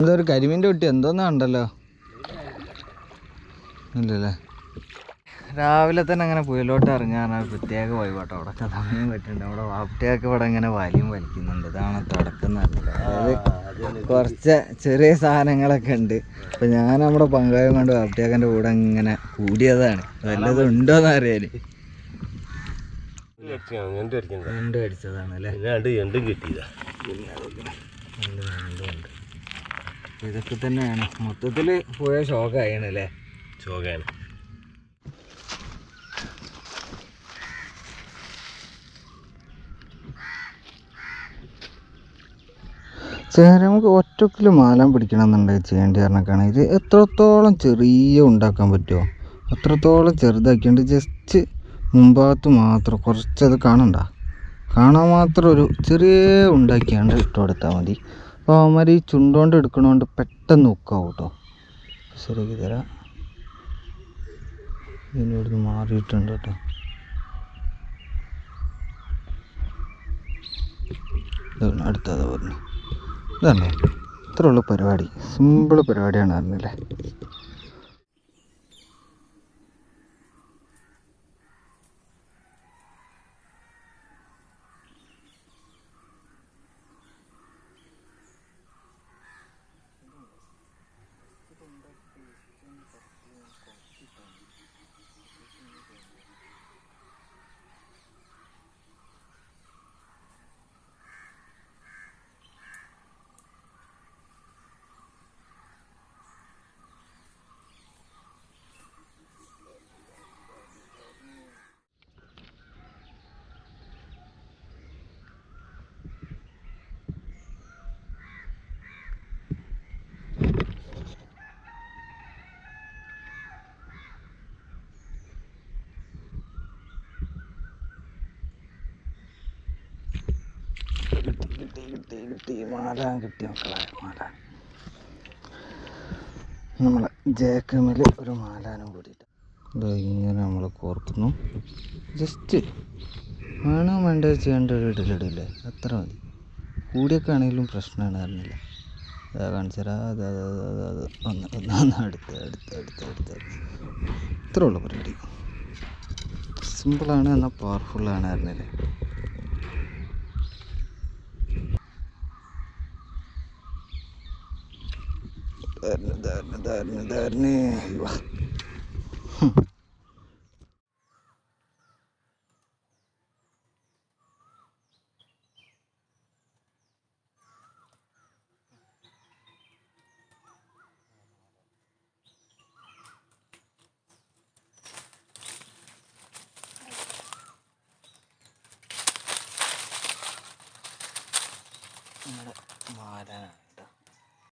ഇതൊരു കരിമീൻ്റെ കുട്ടി എന്തോന്നാണ്ടല്ലോ ഇല്ലല്ലേ. രാവിലെ തന്നെ അങ്ങനെ പുയലോട്ട് ഇറങ്ങാൻ പ്രത്യേക വൈബാട്ടോ. അവിടെ സമയം പറ്റുന്നുണ്ട്. നമ്മുടെ വാപ്പട്ടിയൊക്കെ ഇവിടെ ഇങ്ങനെ വലിക്കുന്നുണ്ട്. ഇതാണ് തുടക്കം. അതായത് കുറച്ച് ചെറിയ സാധനങ്ങളൊക്കെ ഉണ്ട്. അപ്പം ഞാൻ നമ്മുടെ പങ്കായം കൊണ്ട് വാപ്പട്ടിയാക്കൻ്റെ കൂടെ ഇങ്ങനെ കൂടിയതാണ്. വല്ലതും ഉണ്ടോയെന്ന് അറിയാൻ. രണ്ട് അടിച്ചതാണ് അല്ലേ. ഇതൊക്കെ തന്നെയാണ് മൊത്തത്തിൽ പോയ ഷോക്കായാണ് അല്ലേ. ഷോക്കാണ്. നമുക്ക് ഒറ്റക്കിൽ മാലാൻ പിടിക്കണം എന്നുണ്ടെങ്കിൽ ചെയ്യേണ്ടി കാരണക്കാണ് ഇത് എത്രത്തോളം ചെറിയ ഉണ്ടാക്കാൻ പറ്റുമോ അത്രത്തോളം ചെറുതാക്കിയിട്ട് ജസ്റ്റ് മുമ്പാകത്ത് മാത്രം കുറച്ചത് കാണാൻ മാത്രം ഒരു ചെറിയ ഉണ്ടാക്കിയാണ്ട് ഇട്ട് കൊടുത്താൽ മതി. അപ്പോൾ അവന്മാർ ഈ ചുണ്ടോണ്ട് എടുക്കണോണ്ട് പെട്ടെന്ന് ഉക്കാവും കേട്ടോ. ശരിയാക്കി തരാം. ഇതിനോട് മാറിയിട്ടുണ്ട് കേട്ടോ. അടുത്തത് പറഞ്ഞു ഇതല്ലേ. ഇത്ര ഉള്ള പരിപാടി, സിമ്പിൾ പരിപാടിയാണ് അറിഞ്ഞില്ലേ. കിട്ടി മാലാൻ കിട്ടി മക്കളെ. മാലാൻ നമ്മളെ ജേക്കമിൽ ഒരു മാലാനും കൂടിയിട്ട് ഇങ്ങനെ നമ്മൾ കോർക്കുന്നു. ജസ്റ്റ് വേണോ വേണ്ട ചെയ്യേണ്ട ഒരു ഇടലിടില്ലേ, അത്ര മതി. കൂടിയൊക്കെ ആണെങ്കിലും പ്രശ്നമാണ് അറിഞ്ഞില്ല. അതാ കാണിച്ചരാ. അത് ഒന്ന് അടുത്ത് ഇത്ര ഉള്ളു പരിപാടി. സിമ്പിളാണ് എന്നാൽ പവർഫുള്ളാണ് അറിഞ്ഞില്ലേ. ധാരണ നമ്മുടെ മാലാനാണ്.